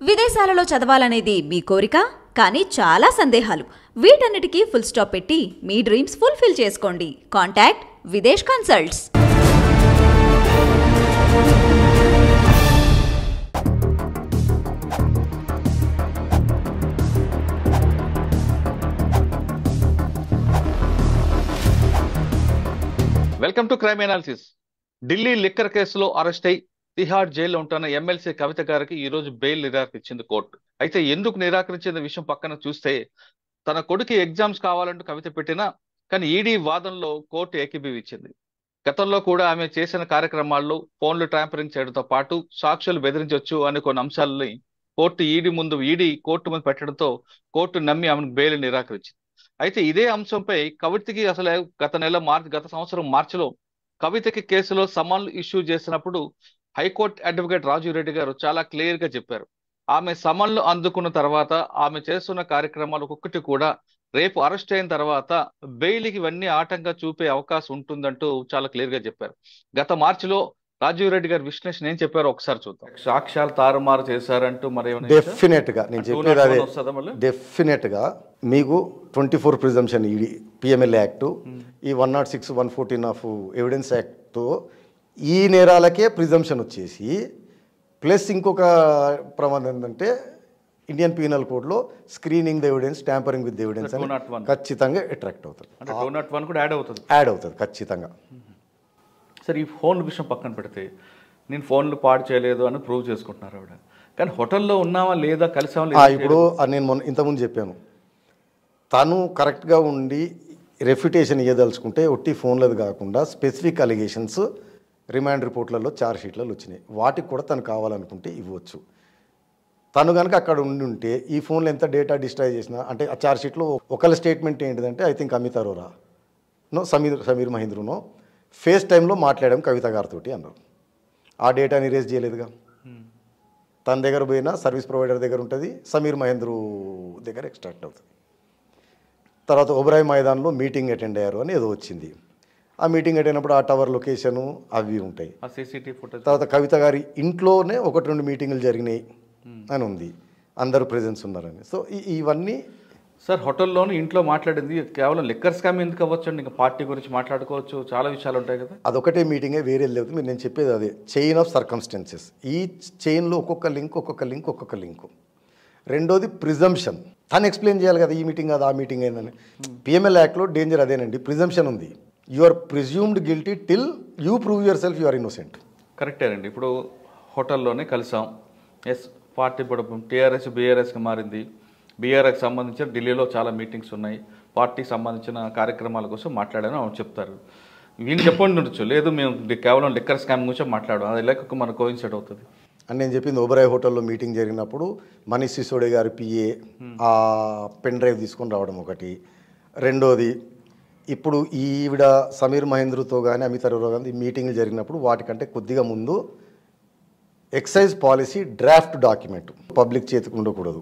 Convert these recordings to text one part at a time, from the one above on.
విదేశాలలో చదవాలనేది మీ కోరిక, కానీ చాలా సందేహాలు. వీటన్నిటికీ ఫుల్ స్టాప్ పెట్టి మీ డ్రీమ్స్ ఫుల్ఫిల్ చేసుకోండి. Contact Videsh consults. Welcome to crime analysis. Delhi liquor కేసులో అరెస్ట్ అయి తిహార్ జైల్లో ఉంటున్న ఎమ్మెల్సీ కవిత గారికి ఈ రోజు బెయిల్ నిరాకరించింది కోర్టు. అయితే ఎందుకు నిరాకరించిన విషయం పక్కన చూస్తే, తన కొడుకు ఎగ్జామ్స్ కావాలంటూ కవిత పెట్టినా కానీ ఈడీ వాదనలో కోర్టు ఏకీభవించింది. గతంలో కూడా ఆమె చేసిన కార్యక్రమాల్లో ఫోన్లు ట్యాంపరింగ్ చేయడంతో పాటు సాక్షులు బెదిరించవచ్చు అనే కొన్ని అంశాలని కోర్టు ముందు పెట్టడంతో కోర్టు నమ్మి ఆమెను బెయిల్ నిరాకరించింది. అయితే ఇదే అంశంపై కవితకి అసలు గత సంవత్సరం మార్చిలో కవితకి కేసులో సమన్లు ఇష్యూ చేసినప్పుడు హైకోర్టు అడ్వకేట్ రాజు రెడ్డి గారు చాలా క్లియర్ గా చెప్పారు. ఆమె సమన్లు అందుకున్న తర్వాత ఆమె చేస్తున్న కార్యక్రమాలు ఒక్కొక్కటి కూడా రేపు అరెస్ట్ అయిన తర్వాత బెయిల్కి ఇవన్నీ ఆటంగా చూపే అవకాశం ఉంటుందంటూ చాలా క్లియర్ గా చెప్పారు. గత మార్చిలో రాజీవ్ రెడ్డి గారి విశ్లేషణ ఏం చెప్పారో ఒకసారి చూద్దాం. సాక్ష్యాలు తారుమారు చేశారంటూ మరి డెఫినెట్ గా నేను చెప్పేది అదే. డెఫినెట్ గా మీకు 24 ప్రిజంప్షన్ ఈడీ పిఎంఎల్ యాక్ట్, ఈ 106, 114 ఆఫ్ ఎవిడెన్స్ యాక్ట్, ఈ నేరాలకే ప్రిజంప్షన్ వచ్చేసి ప్లస్ ఇంకొక ప్రమాదం ఏంటంటే ఇండియన్ పీనల్ కోడ్లో screening the evidence, tampering with evidence అని ఖచ్చితంగా అట్రాక్ట్ అవుతుంది. యాడ్ అవుతుంది ఖచ్చితంగా. సరే, ఈ ఫోన్ విషయం పక్కన పెడితే నేను ఫోన్లు పాడు చేయలేదు అని ప్రూవ్ చేసుకుంటున్నారు ఆవిడ. కానీ హోటల్లో ఉన్నావా లేదా, కలిసామా? ఇప్పుడు నేను ఇంతకుముందు చెప్పాను, తను కరెక్ట్గా ఉండి రెఫ్యుటేషన్ ఇవ్వదలుచుకుంటే ఒట్టి ఫోన్లది కాకుండా స్పెసిఫిక్ అలిగేషన్స్ రిమాండ్ రిపోర్ట్లలో, ఛార్జ్ షీట్లలో వచ్చినాయి. వాటికి కూడా తను కావాలనుకుంటే ఇవ్వచ్చు. తను కనుక అక్కడ ఉండి ఉంటే ఈ ఫోన్లో ఎంత డేటా డిస్ట్రాయ్ చేసినా, అంటే ఆ ఛార్జ్ షీట్లో ఒకళ్ళ స్టేట్మెంట్ ఏంటిదంటే, ఐ థింక్ అమిత్ అరోరా సమీర్ మహేంద్రనో ఫేస్ టైంలో మాట్లాడాం కవిత గారితో అన్నారు. ఆ డేటాని రేజ్ చేయలేదుగా. తన దగ్గర పోయినా సర్వీస్ ప్రొవైడర్ దగ్గర ఉంటుంది, సమీర్ మహేంద్రు దగ్గర ఎక్స్ట్రాక్ట్ అవుతుంది. తర్వాత ఒబరాయ్ మైదాన్లో మీటింగ్ అటెండ్ అయ్యారు అని ఏదో వచ్చింది. ఆ మీటింగ్ అటెండ్ అయినప్పుడు ఆ టవర్ లొకేషను అవి ఉంటాయి. తర్వాత కవిత గారి ఇంట్లోనే 1-2 మీటింగులు జరిగినాయి అని ఉంది, అందరూ ప్రెజెన్స్ ఉన్నారని. సో ఇవన్నీ సార్ హోటల్లోని ఇంట్లో మాట్లాడింది కేవలం లిక్కర్ స్కామ్ ఎందుకు అవ్వచ్చండి? ఇంకా పార్టీ గురించి మాట్లాడుకోవచ్చు, చాలా విషయాలు ఉంటాయి కదా. అదొకటే మీటింగే, వేరే లేదు. మీరు నేను చెప్పేది అదే, చైన్ ఆఫ్ సర్కమ్స్టెన్సెస్. ఈ చైన్లో ఒక్కొక్క లింకు. రెండోది ప్రిజంప్షన్. తను ఎక్స్ప్లెయిన్ చేయాలి కదా, ఈ మీటింగ్ కాదు ఆ మీటింగ్ అయిందని. పిఎంఎల్ యాక్ట్లో డేంజర్ అదేనండి, ప్రిజంప్షన్ ఉంది. You are presumed guilty till you prove yourself you are innocent. కరెక్టేనండి. ఇప్పుడు హోటల్లోనే కలిసాం, ఎస్ పార్టీ ఇప్పుడు టీఆర్ఎస్ బీఆర్ఎస్కి మారింది. బీఆర్ఎస్కి సంబంధించిన ఢిల్లీలో చాలా మీటింగ్స్ ఉన్నాయి, పార్టీకి సంబంధించిన కార్యక్రమాల కోసం మాట్లాడాను అని చెప్తారు. వీళ్ళు చెప్పండి ఉండొచ్చు, లేదు మేము కేవలం లిక్కర్ స్కామ్ గురించి మాట్లాడడం, అది లేక మన కోయిన్సైడ్ అవుతుంది అని నేను చెప్పింది. ఓబరాయ్ హోటల్లో మీటింగ్ జరిగినప్పుడు మనీష్ సిసోడే గారి పిఏ ఆ పెన్ డ్రైవ్ తీసుకొని రావడం ఒకటి. రెండోది, ఇప్పుడు ఈవిడ సమీర్ మహేంద్రతో కానీ అమిత్ అరోరా కానీ మీటింగ్లు జరిగినప్పుడు వాటికంటే కొద్దిగా ముందు excise policy draft document public చేతికి ఉండకూడదు,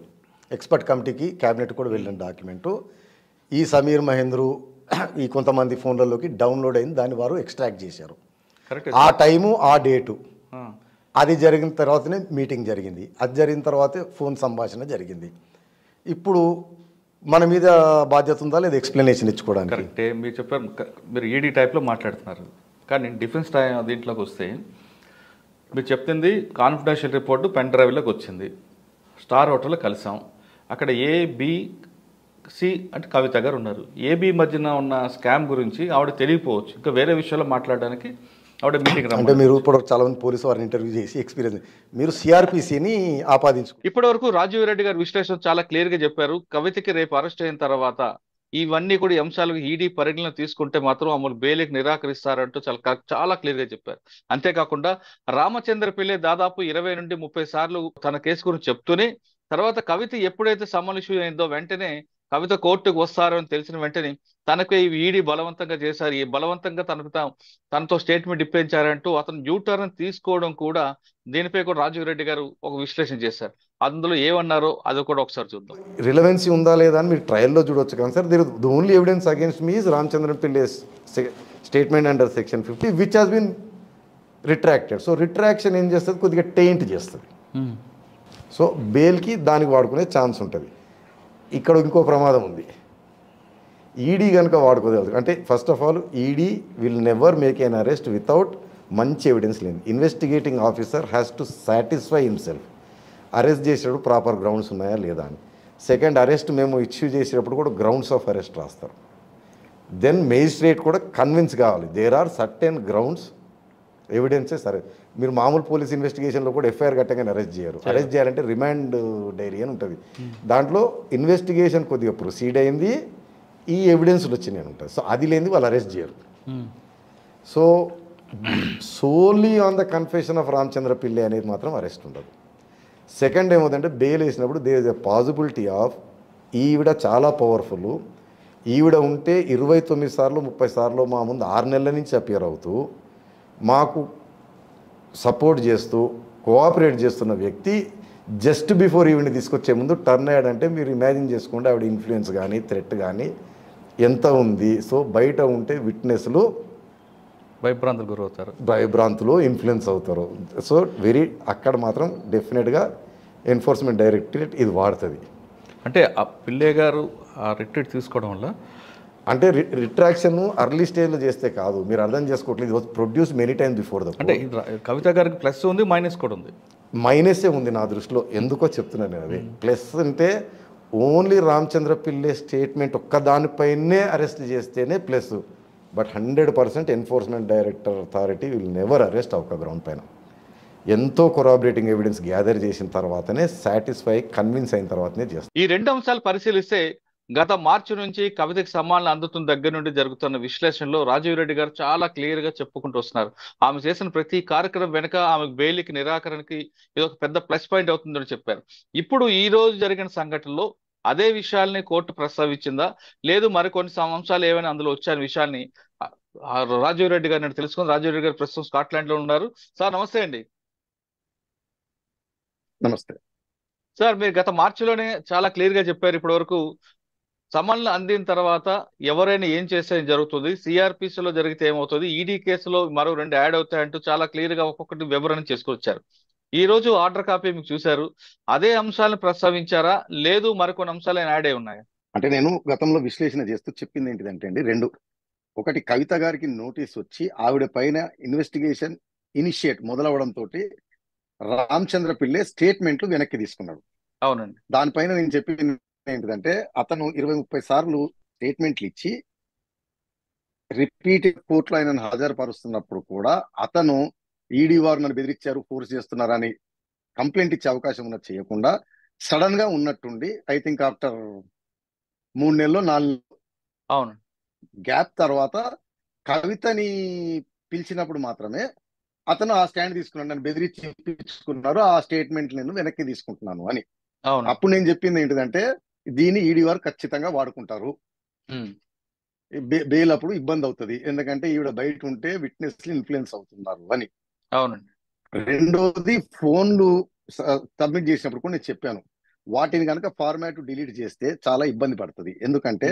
ఎక్స్పర్ట్ కమిటీకి క్యాబినెట్ కూడా వెళ్ళిన డాక్యుమెంటు ఈ సమీర్ మహేంద్రు ఈ కొంతమంది ఫోన్లలోకి డౌన్లోడ్ అయింది, దాన్ని వారు ఎక్స్ట్రాక్ట్ చేశారు. ఆ టైము ఆ డేటు అది జరిగిన తర్వాతనే మీటింగ్ జరిగింది. అది జరిగిన తర్వాతే ఫోన్ సంభాషణ జరిగింది. ఇప్పుడు మన మీద బాధ్యత ఉందా లేదా ఎక్స్ప్లెనేషన్ ఇచ్చుకోవడానికి? కరెక్టే మీరు చెప్పారు, మీరు ఈడీ టైప్లో మాట్లాడుతున్నారు. కానీ డిఫెన్స్ దీంట్లోకి వస్తే మీరు చెప్తుంది కాన్ఫిడెన్షియల్ రిపోర్టు పెన్ డ్రైవ్లోకి వచ్చింది. స్టార్ హోటల్లో కలిసాం, అక్కడ ఏబిసి అంటే కవిత గారు ఉన్నారు. ఏబి మధ్యన ఉన్న స్కామ్ గురించి ఆవిడ తెలియకపోవచ్చు, ఇంకా వేరే విషయాల్లో మాట్లాడడానికి ఆవిడ మీటింగ్ అంటే మీరు ఇప్పుడు చాలా మంది పోలీసు వారిని ఇంటర్వ్యూ చేసి ఎక్స్పీరియన్స్ మీరు సిఆర్పిసిని ఆపాదించు. ఇప్పటి వరకు రాజీవ్ రెడ్డి గారి విశ్లేషణ చాలా క్లియర్ గా చెప్పారు. కవితకి రేపు అరెస్ట్ అయిన తర్వాత ఇవన్నీ కూడా అంశాలు ఈడీ పరిగణన తీసుకుంటే మాత్రం అమలు బెయిల్కి నిరాకరిస్తారంటూ చాలా క్లియర్ గా చెప్పారు. అంతేకాకుండా రామచంద్ర పిల్లే దాదాపు 20 నుండి 30 సార్లు తన కేసు గురించి చెప్తూనే, తర్వాత కవిత ఎప్పుడైతే సమన్ ఇష్యూ అయిందో వెంటనే కవిత కోర్టుకు వస్తారని తెలిసిన వెంటనే తనకు ఈడీ బలవంతంగా చేశారు, ఈ బలవంతంగా తనతో స్టేట్మెంట్ ఇప్పించారంటూ అతను యూటర్న్ తీసుకోవడం కూడా, దీనిపై కూడా రాజీవ్ రెడ్డి గారు ఒక విశ్లేషణ చేశారు. అందులో ఏమన్నారో అది కూడా ఒకసారి చూద్దాం. రిలవెన్సీ ఉందా లేదా అని మీరు ట్రయల్లో చూడొచ్చు కానీ sir, the only evidence against me is Ramachandran Pillai's statement under section 50 which has been retracted. So retraction ఏం చేస్తుంది, కొద్దిగా టెయింట్ చేస్తుంది. సో బెయిల్కి దానికి వాడుకునే ఛాన్స్ ఉంటుంది. ఇక్కడ ఇంకో ప్రమాదం ఉంది. ఈడీ కనుక వాడుకోగలదు అంటే first of all ED will never make an arrest without మంచి ఎవిడెన్స్ లేదు. Investigating officer has to satisfy himself arrest చేసేటప్పుడు ప్రాపర్ గ్రౌండ్స్ ఉన్నాయా లేదా అని. సెకండ్, అరెస్ట్ మేము ఇష్యూ చేసేటప్పుడు కూడా గ్రౌండ్స్ ఆఫ్ అరెస్ట్ రాస్తారు. దెన్ మేజిస్ట్రేట్ కూడా కన్విన్స్ కావాలి there are certain grounds evidences. సరే, మీరు మామూలు పోలీస్ ఇన్వెస్టిగేషన్లో కూడా ఎఫ్ఐఆర్ కట్టగానే అరెస్ట్ చేయరు. అరెస్ట్ చేయాలంటే రిమాండ్ డైరీ అని ఉంటుంది. దాంట్లో ఇన్వెస్టిగేషన్ కొద్దిగా ప్రొసీడ్ అయింది, ఈ ఎవిడెన్స్లు వచ్చినాయి ఉంటుంది. సో అది లేనిది వాళ్ళు అరెస్ట్ చేయరు. So solely on the confession of Ramachandra Pillai అనేది మాత్రం అరెస్ట్ ఉండదు. సెకండ్ ఏమవుతుందంటే బెయిల్ వేసినప్పుడు there is a possibility of ఈవిడ చాలా పవర్ఫుల్, ఈవిడ ఉంటే 29 సార్లు 30 సార్లు మా ముందు 6 నెలల నుంచి అపియర్ అవుతూ మాకు సపోర్ట్ చేస్తూ కోఆపరేట్ చేస్తున్న వ్యక్తి జస్ట్ బిఫోర్ ఈవిని తీసుకొచ్చే ముందు టర్న్ అయ్యాడంటే మీరు ఇమాజిన్ చేసుకోండి ఆవిడ ఇన్ఫ్లుయెన్స్ కానీ థ్రెట్ కానీ ఎంత ఉంది. సో బయట ఉంటే విట్నెస్లు భయభ్రాంతులు గురవుతారు, భయభ్రాంతులు ఇన్ఫ్లుయెన్స్ అవుతారు. సో అక్కడ మాత్రం డెఫినెట్గా ఎన్ఫోర్స్మెంట్ డైరెక్టరేట్ ఇది వాడుతుంది. అంటే ఆ పిల్లయ్య గారు ఆ రిట్రీట్ తీసుకోవడం వల్ల అంటే రిట్రాక్షన్ అర్లీ స్టేజ్లో చేస్తే కాదు, మీరు అర్థం చేసుకోవట్లేదు. ఇది produce many times before the. అంటే కవిత గారికి ప్లస్ ఉంది, మైనస్ కూడా ఉంది. మైనసే ఉంది నా దృష్టిలో. ఎందుకో చెప్తున్నాను నేను అది. ప్లస్ అంటే ఓన్లీ రామచంద్ర పిల్లై స్టేట్మెంట్ ఒక్కదానిపైనే అరెస్ట్ చేస్తేనే plus. But 100% enforcement director authority will never arrest ఒక గ్రౌండ్ పైన. ఎంతో కొరాబరేటింగ్ ఎవిడెన్స్ గ్యాదర్ చేసిన తర్వాతనే సాటిస్ఫై కన్విన్స్ అయిన తర్వాతనే చేస్తారు. ఈ రెండు అంశాలు పరిశీలిస్తే గత మార్చి నుంచి కవితకి సమ్మానాలు అందుతున్న దగ్గర నుండి జరుగుతున్న విశ్లేషణలో రాజీవ్ రెడ్డి గారు చాలా క్లియర్ గా చెప్పుకుంటూ వస్తున్నారు. ఆమె చేసిన ప్రతి కార్యక్రమం వెనుక ఆమె బెయిల్కి నిరాకరణకి ఇది ఒక పెద్ద ప్లస్ పాయింట్ అవుతుందని చెప్పారు. ఇప్పుడు ఈ రోజు జరిగిన సంఘటనలో అదే విషయాల్ని కోర్టు ప్రస్తావించిందా, లేదు మరికొన్ని అంశాలు ఏమైనా అందులో వచ్చాయనే విషయాన్ని రాజీవ్ రెడ్డి గారు నేను తెలుసుకుని. రాజీవ్ రెడ్డి గారు ప్రస్తుతం స్కాట్లాండ్ లో ఉన్నారు. సార్ నమస్తే అండి. నమస్తే సార్, మీరు గత మార్చిలోనే చాలా క్లియర్ గా చెప్పారు. ఇప్పటి వరకు సమన్లు అందిన తర్వాత ఎవరైనా ఏం చేస్తే జరుగుతుంది, సిఆర్పిసిలో జరిగితే ఏమవుతుంది, ఈడీ కేసులో మరో 2 యాడ్ అవుతాయంటూ చాలా క్లియర్ గా ఒక్కొక్కటి వివరణ చేసుకొచ్చారు. ఈ రోజు ఆర్డర్ కాపీ మీకు చూశారు, అదే అంశాలను ప్రస్తావించారా, లేదు మరికొన్ని అంశాలు యాడ్ అయి ఉన్నాయా? అంటే నేను గతంలో విశ్లేషణ చేస్తూ చెప్పింది ఏంటిదంటే అండి, రెండు. ఒకటి, కవిత గారికి నోటీస్ వచ్చి ఆవిడ పైన ఇన్వెస్టిగేషన్ ఇనిషియేట్ మొదలవడంతో రామచంద్ర పిల్లై స్టేట్మెంట్లు వెనక్కి తీసుకున్నాడు. అవునండి. దానిపైన నేను చెప్పింది ఏంటిదంటే అతను 20-30 సార్లు స్టేట్మెంట్లు ఇచ్చి రిపీటెడ్ కోర్టులో ఆయనను హాజరుపరుస్తున్నప్పుడు కూడా అతను ఈడీ వారు నన్ను బెదిరించారు, ఫోర్స్ చేస్తున్నారని కంప్లైంట్ ఇచ్చే అవకాశం ఉన్నది చేయకుండా సడన్ గా ఉన్నట్టుండి ఐ థింక్ ఆఫ్టర్ 3 నెలలు 4 నెలలు అవును గ్యాప్ తర్వాత కవితని పిలిచినప్పుడు మాత్రమే అతను ఆ స్టాండ్ తీసుకున్నాడు. నన్ను బెదిరించి చెప్పించుకున్నారు, ఆ స్టేట్మెంట్ నేను వెనక్కి తీసుకుంటున్నాను అని. అవును. అప్పుడు నేను చెప్పింది ఏంటిదంటే దీన్ని ఈడీ వారు ఖచ్చితంగా వాడుకుంటారు. బెయిల్ అప్పుడు ఇబ్బంది అవుతుంది, ఎందుకంటే ఈవిడ బయట ఉంటే విట్నెస్లు ఇన్ఫ్లుయెన్స్ అవుతున్నారు అని. అవునండి. రెండోది, ఫోన్లు సబ్మిట్ చేసినప్పుడు కూడా నేను చెప్పాను, వాటిని కనుక ఫార్మాట్ డిలీట్ చేస్తే చాలా ఇబ్బంది పడుతుంది. ఎందుకంటే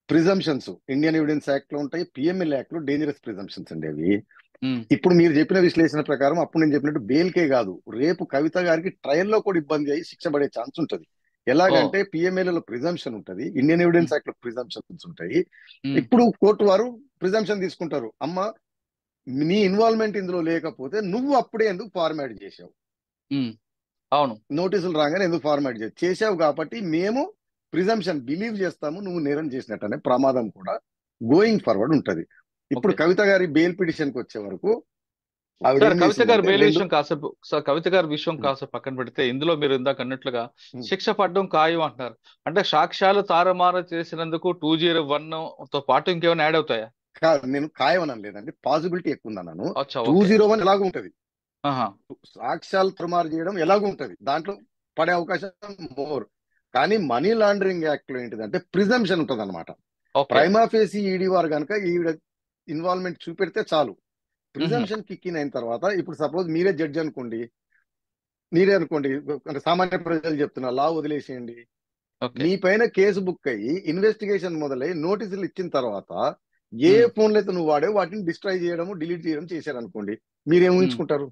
ప్రిజంప్షన్స్ ఇండియన్ ఎవిడెన్స్ యాక్ట్ లో ఉంటాయి, పిఎంఎల్ యాక్ట్ లో డేంజరస్ ప్రిజంప్షన్స్ ఉండేవి. ఇప్పుడు మీరు చెప్పిన విశ్లేషణ ప్రకారం అప్పుడు నేను చెప్పినట్టు బెయిల్కే కాదు, రేపు కవిత గారికి ట్రయల్లో కూడా ఇబ్బంది అయ్యి శిక్ష పడే ఛాన్స్ ఉంటుంది. ఎలాగంటే పిఎంఎల్ లో ప్రిజంప్షన్ ఉంటుంది, ఇండియన్ ఎవిడెన్స్ యాక్ట్ లో ప్రిజంప్షన్స్ ఉంటాయి. ఇప్పుడు కోర్టు వారు ప్రిజంప్షన్ తీసుకుంటారు, అమ్మ నీ ఇన్వాల్వ్మెంట్ ఇందులో లేకపోతే నువ్వు అప్పుడే ఎందుకు ఫార్మాట్ చేసావు, అవును నోటీసులు రాగానే ఎందుకు ఫార్మాట్ చేసావు కాబట్టి మేము ప్రిజంప్షన్ బిలీవ్ చేస్తాము నువ్వు నేరం చేసినట్టు అనే ప్రమాదం కూడా గోయింగ్ ఫార్వర్డ్ ఉంటది. ఇప్పుడు కవిత గారి బెయిల్ పిటిషన్ కి వచ్చే వరకు కవిత గారి బెయిల్ విషయం కాసేపు కవిత గారి విషయం కాసేపు పక్కన పెడితే, ఇందులో మీరు ఇందాక అన్నట్లుగా శిక్ష పడడం ఖాయం అంటున్నారు. అంటే సాక్ష్యాలు తారుమారు చేసినందుకు 201 తో పాటు ఇంకేమైనా యాడ్ అవుతాయా? నేను ఖాయం అని లేదండి, పాసిబిలిటీ ఎక్కువ ఉందన్నాను. 201 ఎలాగూ ఉంటది, సాక్ష్యాలు తారుమారు చేయడం ఎలాగూ ఉంటది, దాంట్లో పడే అవకాశం మోర్. కానీ మనీ లాండరింగ్ యాక్ట్ లో ఏంటిదంటే ప్రిజంప్షన్ ఉంటది అనమాట. ప్రైమా ఫేసి ఈడీ వారు కనుక ఈవిడ ఇన్వాల్వ్మెంట్ చూపెడితే చాలు, ప్రిజంప్షన్ కిక్ అయిన తర్వాత, ఇప్పుడు సపోజ్ మీరే జడ్జి అనుకోండి, అంటే సామాన్య ప్రజలు చెప్తున్నా, లా వదిలేసేయండి, మీ పైన కేసు బుక్ అయ్యి ఇన్వెస్టిగేషన్ మొదలై నోటీసులు ఇచ్చిన తర్వాత ఏ ఫోన్లు అయితే నువ్వు వాడే వాటిని డిస్ట్రాయ్ చేయడం డిలీట్ చేయడం చేశారనుకోండి, మీరేం ఊహించుకుంటారు?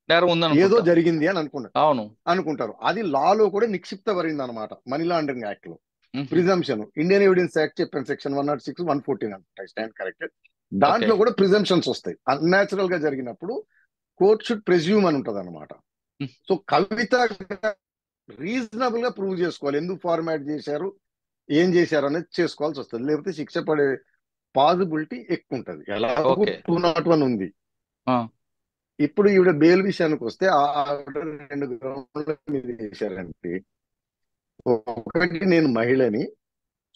నేరం ఉందని ఏదో అనుకుంటాం. జరిగింది అని అవును. అనుకుంటారు. అది లాలో కూడా నిక్షిప్తపడింది అనమాట, మనీ లాండరింగ్ యాక్ట్ లో. మ్మ్. ప్రిజంప్షన్, ఇండియన్ ఎవిడెన్స్ యాక్ట్ చెప్పాను, సెక్షన్ 106, 114 అంటాయి, స్టాండ్ కరెక్టెడ్. ఓకే. దాంట్లో కూడా ప్రిజంప్షన్స్ వస్తాయి. అన్యాచురల్ గా జరిగినప్పుడు కోర్ట్ షుడ్ ప్రెజ్యూమ్ అని ఉంటది అనమాట. మ్మ్. సో కవిత రీజనబుల్ గా ప్రూవ్ చేసుకోవాలి, ఎందుకు ఫార్మాట్ చేశారు, ఏం చేశారు అనేది చేసుకోవాల్సి వస్తుంది. లేకపోతే శిక్ష పడే పాసిబిలిటీ ఎక్కువ ఉంటది. ఎలాగో ఓకే. 201 ఉంది. ఆ, ఇప్పుడు ఈవిడ బెయిల్ విషయానికి వస్తే ఆవిడ 2 గ్రౌండ్ల మీద చేశారంటే, ఒకటి నేను మహిళని,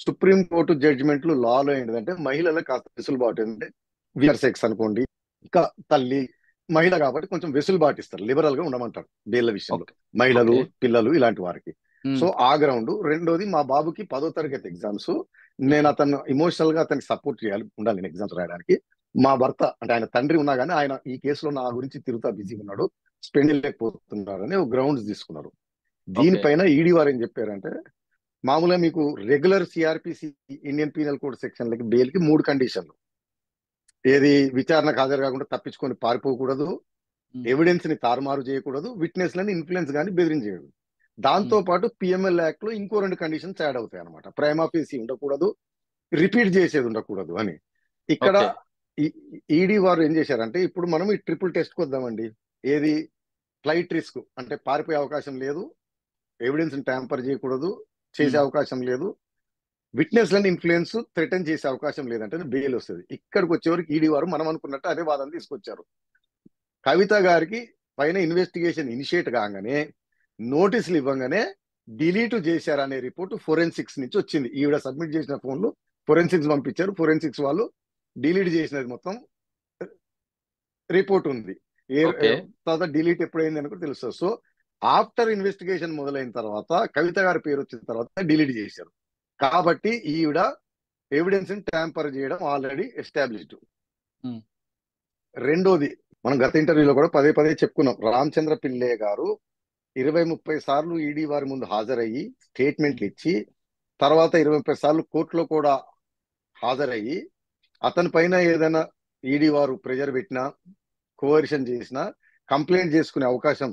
సుప్రీం కోర్టు జడ్జిమెంట్లు లాలో ఏంటంటే మహిళలకు కాస్త వెసులుబాటు, ఏంటంటే విఆర్ సెక్స్ అనుకోండి, ఇంకా తల్లి మహిళ కాబట్టి కొంచెం వెసులుబాటు ఇస్తారు, లిబరల్ గా ఉండమంటారు బెయిల్ విషయంలో, ఓకే. మహిళలు ఓకే. పిల్లలు ఇలాంటి వారికి. మ్మ్. సో ఆ గ్రౌండ్. రెండోది, మా బాబుకి 10వ తరగతి ఎగ్జామ్స్, నేను అతను ఇమోషనల్ గా అతనికి సపోర్ట్ చేయాలి, ఉండాలి నేను ఎగ్జామ్స్ రాయడానికి. మా భర్త అంటే ఆయన తండ్రి ఉన్నా కానీ ఆయన ఈ కేసులో నా గురించి తిరుగుతా బిజీగా ఉన్నాడు, స్పెండ్ లేకపోతున్నారు అని గ్రౌండ్స్ తీసుకున్నారు. ఓకే. దీనిపైన ఈడీ వారు ఏం చెప్పారంటే, మామూలుగా మీకు regular CrPC Indian penal code సెక్షన్లకి బెయిల్ కి 3 కండిషన్లు. ఏది, విచారణకు హాజరు కాకుండా తప్పించుకొని పారిపోకూడదు, మ్మ్. ఎవిడెన్స్ ని తారుమారు చేయకూడదు, విట్నెస్ లని ఇన్ఫ్లుయెన్స్ కానీ బెదిరించకూడదు. దాంతో మ్మ్. పాటు పిఎంఎల్ యాక్ట్ లో ఇంకో 2 కండిషన్స్ యాడ్ అవుతాయి అనమాట. ప్రైమా ఫేసి ఉండకూడదు, రిపీట్ చేసేది ఉండకూడదు అని. ఇక్కడ ఓకే. ఈడీ వారు ఏం చేశారంటే, ఇప్పుడు మనం ఈ ట్రిపుల్ టెస్ట్ కు వద్దామండి. ఏది, ఫ్లైట్ రిస్క్ అంటే పారిపోయే అవకాశం లేదు, ఎవిడెన్స్ ని ట్యాంపర్ చేయకూడదు, చేసే మ్మ్. అవకాశం లేదు, విట్నెస్ లని ఇన్ఫ్లుయెన్స్ థ్రెటన్ చేసే అవకాశం లేదంటే బెయిల్ వస్తుంది. ఇక్కడికి వచ్చేవరకు ఈడీ వారు మనం అనుకున్నట్టు అదే వాదన తీసుకొచ్చారు. కవిత గారికి పైన ఇన్వెస్టిగేషన్ ఇనిషియేట్ కాగానే, నోటీసులు ఇవ్వగానే డిలీట్ చేశారనే రిపోర్ట్ ఫోరెన్సిక్స్ నుంచి వచ్చింది. ఈవిడ సబ్మిట్ చేసిన ఫోన్లు ఫోరెన్సిక్స్ పంపించారు, ఫోరెన్సిక్స్ వాళ్ళు డిలీట్ చేసినది మొత్తం రిపోర్ట్ ఉంది. ఓకే. తర్వాత డిలీట్ ఎప్పుడైంది అని కూడా తెలుస్తుంది. సో ఆఫ్టర్ ఇన్వెస్టిగేషన్ మొదలైన తర్వాత, కవిత గారి పేరు వచ్చిన తర్వాత డిలీట్ చేశారు. కాబట్టి ఈవిడ ఎవిడెన్స్ ని ట్యాంపర్ చేయడం ఆల్రెడీ ఎస్టాబ్లిష్డ్. మ్మ్. రెండోది, మనం గత ఇంటర్వ్యూలో కూడా పదే పదే చెప్పుకున్నాం, రామచంద్ర పిల్లే గారు 20-30 సార్లు ఈడీ వారి ముందు హాజరయ్యి స్టేట్మెంట్లు ఇచ్చి, తర్వాత 20-30 సార్లు కోర్టులో కూడా హాజరయ్యి, అతని పైన ఏదైనా ఈడీ వారు ప్రెజర్ పెట్టినా, కోవర్షన్ చేసినా కంప్లైంట్ చేసుకునే అవకాశం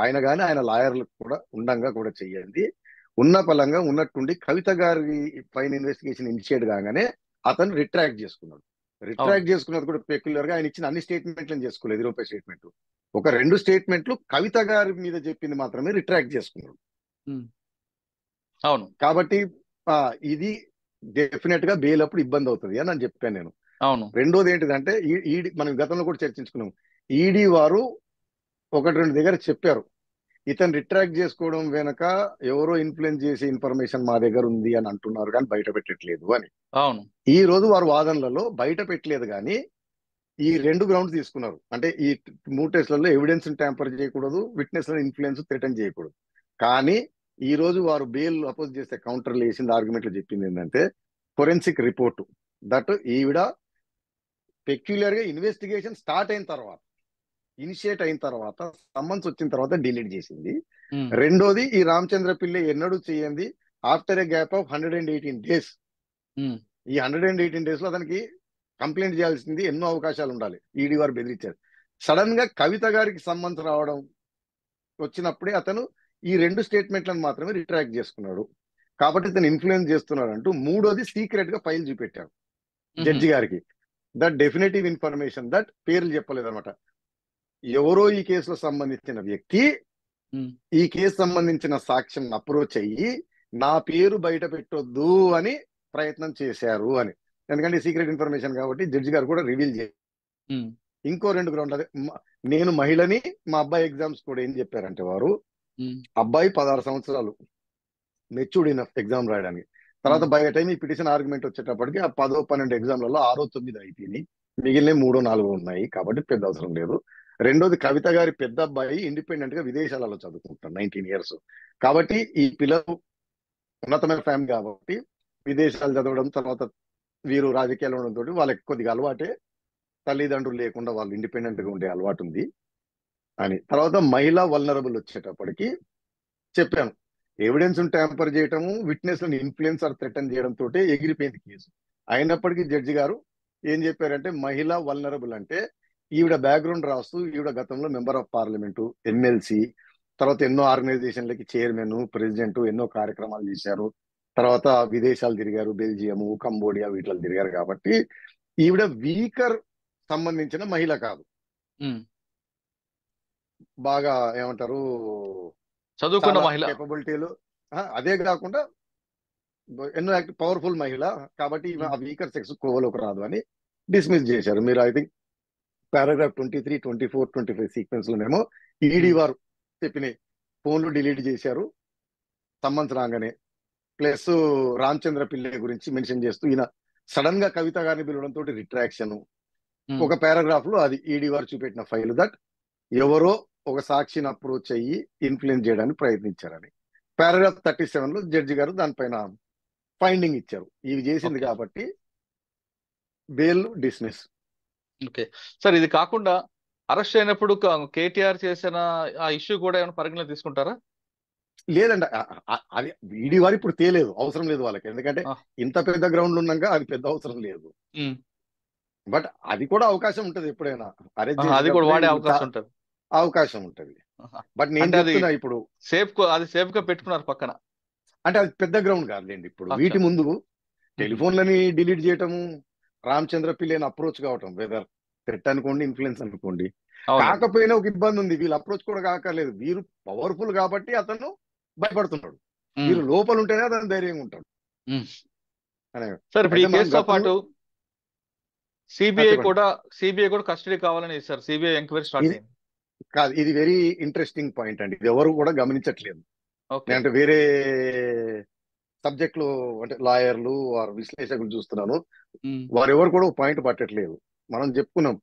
ఆయన కానీ ఆయన లాయర్లకు కూడా ఉండంగా కూడా చెయ్యండి. ఉన్న పలంగా ఉన్నట్టుండి కవిత గారి పైన ఇన్వెస్టిగేషన్ ఇనిషియేట్ కాగానే అతను రిట్రాక్ట్ చేసుకున్నాడు. అవును. రిట్రాక్ట్ చేసుకున్నది కూడా పెక్యులర్ గా ఆయన ఇచ్చిన అన్ని స్టేట్మెంట్లను చేసుకోలేదు. 20 స్టేట్మెంట్లు, ఒక 2 స్టేట్మెంట్లు కవిత గారి మీద చెప్పింది మాత్రమే రిట్రాక్ట్ చేసుకున్నాడు. మ్మ్. అవును. కాబట్టి ఇది డెఫినెట్ గా బెయిల్ అప్పుడు ఇబ్బంది అవుతుంది అని నేను చెప్పాను నేను. అవును. రెండోది ఏంటిదంటే, ఈడీ మనం గతంలో కూడా చర్చించుకున్నాం, ఈడీ వారు 1-2 దగ్గర చెప్పారు, ఇతను రిట్రాక్ట్ చేసుకోవడం వెనక ఎవరో ఇన్ఫ్లుయెన్స్ చేసే ఇన్ఫర్మేషన్ మా దగ్గర ఉంది అని అంటున్నారు కానీ బయట పెట్టట్లేదు అని. అవును. ఈ రోజు వారు వాదనలలో బయట పెట్టలేదు కానీ ఈ 2 గ్రౌండ్స్ తీసుకున్నారు. అంటే ఈ 3 టెస్ట్లలో ఎవిడెన్స్ ట్యాంపర్ చేయకూడదు, విట్నెస్ ఇన్ఫ్లుయెన్స్ థ్రెటన్ చేయకూడదు. కానీ ఈ రోజు వారు బెయిల్ అపోజ్ చేస్తే కౌంటర్లు వేసింది, ఆర్గ్యుమెంట్లు చెప్పింది ఏంటంటే, ఫోరెన్సిక్ రిపోర్టు దట్ ఈవిడ పెక్యులర్ గా ఇన్వెస్టిగేషన్ స్టార్ట్ అయిన తర్వాత, ఇనిషియేట్ అయిన తర్వాత, సమ్మన్స్ వచ్చిన తర్వాత డిలీట్ చేసింది. మ్మ్. రెండోది, ఈ రామచంద్ర పిల్లై ఎన్నడూ చేయండి after a gap of 118 days. మ్మ్. ఈ 118 డేస్ లో అతనికి కంప్లైంట్ చేయాల్సింది ఎన్నో అవకాశాలు ఉండాలి, ఈడీ వారు బెదిరించారు. సడన్ గా కవిత గారికి సమ్మన్స్ రావడం వచ్చినప్పుడే అతను ఈ 2 స్టేట్మెంట్లను మాత్రమే రిట్రాక్ట్ చేసుకున్నాడు. కాబట్టి ఇతను ఇన్ఫ్లుయెన్స్ చేస్తున్నాడు అంటూ మూడోది సీక్రెట్ గా ఫైల్ చూపెట్టాడు మ్మ్. జడ్జి గారికి. దట్ డెఫినెటివ్ ఇన్ఫర్మేషన్, దట్ పేర్లు చెప్పలేదు అనమాట, ఎవరో ఈ కేసులో సంబంధించిన వ్యక్తి మ్మ్. ఈ కేసు సంబంధించిన సాక్ష్యం అప్రోచ్ అయ్యి నా పేరు బయట పెట్టొద్దు అని ప్రయత్నం చేశారు అని. ఎందుకంటే సీక్రెట్ ఇన్ఫర్మేషన్ కాబట్టి జడ్జి గారు కూడా రివీల్ చేశారు. మ్మ్. ఇంకో 2 గ్రౌండ్లు, అదే నేను మహిళని, మా అబ్బాయి ఎగ్జామ్స్ కూడా ఏం చెప్పారంటే వారు, మ్మ్. అబ్బాయి 16 సంవత్సరాలు మెచ్యూర్డ్ ఇనఫ్ ఎగ్జామ్ రాయడానికి. తర్వాత బై టైం ఈ పిటిషన్ ఆర్గ్యుమెంట్ వచ్చేటప్పటికి ఆ 10-12 ఎగ్జామ్లలో 6-9 అయిపోయినాయి, మిగిలిన 3-4 ఉన్నాయి, కాబట్టి పెద్ద అవసరం లేదు. రెండోది, కవిత గారి పెద్ద అబ్బాయి ఇండిపెండెంట్ గా విదేశాలలో చదువుకుంటారు, 19 years. కాబట్టి ఈ పిల్లలు ఉన్నతమైన ఫ్యామిలీ కాబట్టి విదేశాలు చదవడం, తర్వాత వీరు రాజకీయాలు ఉండడంతో వాళ్ళకి కొద్దిగా అలవాటే, తల్లిదండ్రులు లేకుండా వాళ్ళు ఇండిపెండెంట్ గా ఉండే అలవాటు ఉంది అని. తర్వాత మహిళా వల్నరబుల్ వచ్చేటప్పటికి చెప్పాను, ఎవిడెన్స్ ట్యాంపర్ చేయటము, విట్నెస్ ఇన్ఫ్లుయెన్స్ ఆర్ థ్రెటన్ చేయడం తోటే ఎగిరిపోయింది కేసు. అయినప్పటికీ జడ్జి గారు ఏం చెప్పారంటే, మహిళా వల్నరబుల్ అంటే ఈవిడ బ్యాక్గ్రౌండ్ రాస్తూ ఈవిడ గతంలో మెంబర్ ఆఫ్ పార్లమెంటు, ఎమ్మెల్సీ, తర్వాత ఎన్నో ఆర్గనైజేషన్లకి చైర్మన్, ప్రెసిడెంట్, ఎన్నో కార్యక్రమాలు చేశారు. తర్వాత విదేశాలు తిరిగారు, బెల్జియము, కంబోడియా వీటిలో తిరిగారు. కాబట్టి ఈవిడ వీకర్ సంబంధించిన మహిళ కాదు, ఉమ్. బాగా ఏమంటారు, చదువుకున్న చాలా మహిళ. కేపబిలిటీలు. అదే కాకుండా ఎన్నో పవర్ఫుల్ మహిళ. కాబట్టి ఈమె ఉమ్. ఆ వీకర్ సెక్స్ కోవలోకి రాదు అని డిస్మిస్ చేశారు. మీరు ఐ థింక్ పారాగ్రాఫ్ 23, 24, 25 సీక్వెన్స్ లోనేమో ఈడీ ఉమ్. వారు చెప్పిన ఫోన్లు డిలీట్ చేశారు సమ్మన్స్ రాగానే. ప్లస్ రామచంద్ర పిల్లై గురించి మెన్షన్ చేస్తూ ఈయన సడన్ గా కవిత గారిని పిలవడంతో రిట్రాక్షన్. ఉమ్. ఒక పారాగ్రాఫ్ లో అది ఈడీ వారు చూపెట్టిన ఫైల్ దట్ ఎవరో ఒక సాక్షిని అప్రోచ్ అయ్యి ఇన్ఫ్లుయెన్స్ చేయడానికి ప్రయత్నించారని. పారాగ్రాఫ్ 37 లో జడ్జి గారు దానిపైన ఫైండింగ్ ఇచ్చారు. ఇవి చేసింది ఓకే. కాబట్టి బెయిల్ డిస్మిస్. ఓకే సార్, ఇది కాకుండా అరెస్ట్ అయినప్పుడు కేటీఆర్ చేసిన ఆ ఇష్యూ కూడా ఏమైనా పరిగణలో తీసుకుంటారా? లేదండి, అది ఈడీ వారు ఇప్పుడు తేలేదు, అవసరం లేదు వాళ్ళకి. ఎందుకంటే ఆ. ఇంత పెద్ద గ్రౌండ్ ఉన్నాక అది పెద్ద అవసరం లేదు. ఉమ్. బట్ అది కూడా అవకాశం ఉంటది, ఎప్పుడైనా అరెస్ట్ అది కూడా చేసేటప్పుడే వాడే వీళ్ళు అవకాశం ఉంటుంది. అవకాశం ఉంటది. ఆహా. బట్ నేను అంటే అది చెప్తున్నా ఇప్పుడు, అది సేఫ్ గా పెట్టుకున్నారు పక్కన. అంటే అది పెద్ద గ్రౌండ్ కాదులేండి. ఇప్పుడు అచ్చా. వీటి ముందు ఉహు. టెలిఫోన్లని డిలీట్ చేయటము, రామచంద్ర పిల్లని అప్రోచ్ కావటం, వెదర్ థ్రెట్ అనుకోండి, ఇన్ఫ్లుయెన్స్ అనుకోండి, అవునండి. కాకపోయినా ఒక ఇబ్బంది ఉంది. వీళ్ళు అప్రోచ్ కూడా కాకర్లేదు. వీరు పవర్ఫుల్ కాబట్టి అతను భయపడుతున్నాడు. ఉమ్. వీరు లోపల ఉంటేనే అతను ధైర్యంగా ఉంటాడు ఉమ్. అనే. సార్ ఇప్పుడు ఈ అయితే మనం కేసుతో పాటు గతంలో సిబిఐ చెప్పండి. కూడా కస్టడీ కావాలని ఇస్తారు. సిబిఐ ఎంక్వైరీ స్టార్ట్ ఇది అయింది. కాదు, ఇది వెరీ ఇంట్రెస్టింగ్ పాయింట్ అండి. ఇది ఎవరు కూడా గమనించట్లేదు. ఓకే. అంటే వేరే సబ్జెక్ట్ లో, అంటే లాయర్లు వారు విశ్లేషకులు చూస్తున్నాను, ఉమ్. వారు ఎవరు కూడా పాయింట్ పట్టట్లేదు. మనం చెప్పుకున్నాం,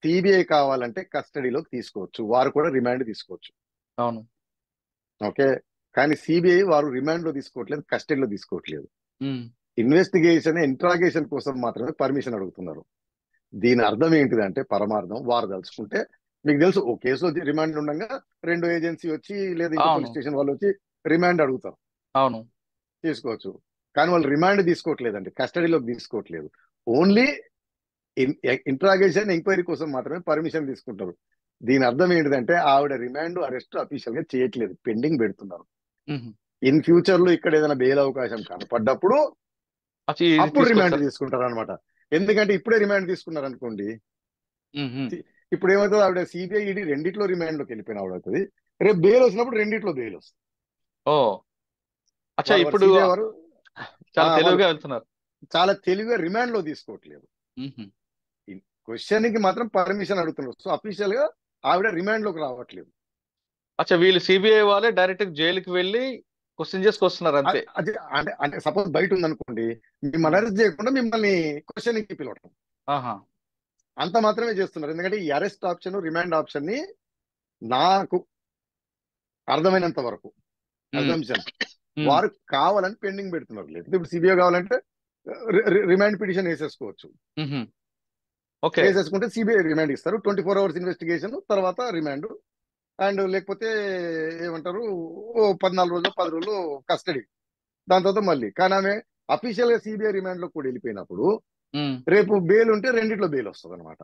సిబిఐ కావాలంటే కస్టడీలోకి తీసుకోవచ్చు, వారు కూడా రిమాండ్ తీసుకోవచ్చు. అవును. ఓకే, కానీ సిబిఐ వారు రిమాండ్ లో తీసుకోవట్లేదు, కస్టడీలో తీసుకోవట్లేదు. ఉమ్. ఇన్వెస్టిగేషన్, ఇంట్రాగేషన్ కోసం మాత్రమే పర్మిషన్ అడుగుతున్నారు. దీని అర్థం ఏంటిదంటే, పరమార్థం వారు తలుచుకుంటే, మీకు తెలుసు, ఓ కేసులో రిమాండ్ ఉండగా రెండో ఏజెన్సీ వచ్చి లేదా ఇంకో అవును. పోలీస్ స్టేషన్ వాళ్ళు వచ్చి రిమాండ్ అడుగుతారు, అవును. తీసుకోవచ్చు. కానీ వాళ్ళు రిమాండ్ తీసుకోవట్లేదండి, కస్టడీలోకి తీసుకోవట్లేదు. ఓన్లీ ఇంట్రాగేషన్, ఎంక్వైరీ కోసం మాత్రమే పర్మిషన్ తీసుకుంటారు. దీని అర్థం ఏంటిదంటే, ఆవిడ రిమాండ్, అరెస్ట్ అఫీషియల్ గా చేయట్లేదు, పెండింగ్ పెడుతున్నారు. ఉహు. ఇన్ ఫ్యూచర్ లో ఇక్కడ ఏదైనా బెయిల్ అవకాశం కనపడ్డప్పుడు అచ్చా, ఇది అప్పుడు రిమాండ్ తీసుకొస్తారు. తీసుకుంటారు అనమాట. ఎందుకంటే ఇప్పుడే రిమాండ్ తీసుకున్నారు అనుకోండి, ఉహు. ఇప్పుడు ఏమవుతుంది, ఆవిడ సిబిఐ ఈడీ రెండిట్లో రిమాండ్ లోకి వెళ్ళిపోయిన ఆవిడ అవుతుంది. రేపు బెయిల్ వచ్చినప్పుడు రెండిట్లో బెయిల్ వస్తుంది. ఓ అచ్చా, ఇప్పుడు సిబిఐ వారు చాలా వాళ్ళు తెలివిగా వెళ్తున్నారు. చాలా తెలివిగా రిమాండ్ లో తీసుకోవట్లేదు, ఉహు. క్వశ్చన్ కి మాత్రం పర్మిషన్ అడుగుతున్నారు. సో అఫీషియల్ గా ఆవిడ రిమాండ్ లోకి రావట్లేదు. అచ్చా, వీళ్ళు సిబిఐ వాళ్ళే డైరెక్ట్ జైలుకి వెళ్ళి క్వశ్చన్ చేసుకొస్తున్నారు అంతే. అదే, అంటే అంటే సపోజ్ బయట ఉందనుకోండి, మిమ్మల్ని అరెస్ట్ చేయకుండా మిమ్మల్ని క్వశ్చన్ కి పిలవటం, ఆహా. అంత మాత్రమే చేస్తున్నారు. ఎందుకంటే ఈ అరెస్ట్ ఆప్షన్, రిమాండ్ ఆప్షన్ ని నాకు అర్థమైనంత వరకు ఉమ్. అజంప్షన్ ఉమ్. వారు కావాలని పెండింగ్ పెడుతున్నారు. లేకపోతే ఇప్పుడు సిబిఐ కావాలంటే రిమాండ్ పిటిషన్ వేసేసుకోవచ్చు. ఉహు. ఓకే. వేసేసుకుంటే సిబిఐ రిమాండ్ ఇస్తారు, 24 hours ఇన్వెస్టిగేషన్ తర్వాత రిమాండ్. అండ్ లేకపోతే ఏమంటారు, ఓ 14 రోజులు 10 రోజులు కస్టడీ, దాని తర్వాత మళ్ళీ. కానీ ఆమె అఫీషియల్ గా సిబిఐ రిమాండ్ లో కూడా వెళ్ళిపోయినప్పుడు ఉమ్. రేపు బెయిల్ ఉంటే రెండిట్లో బెయిల్ వస్తుంది అనమాట.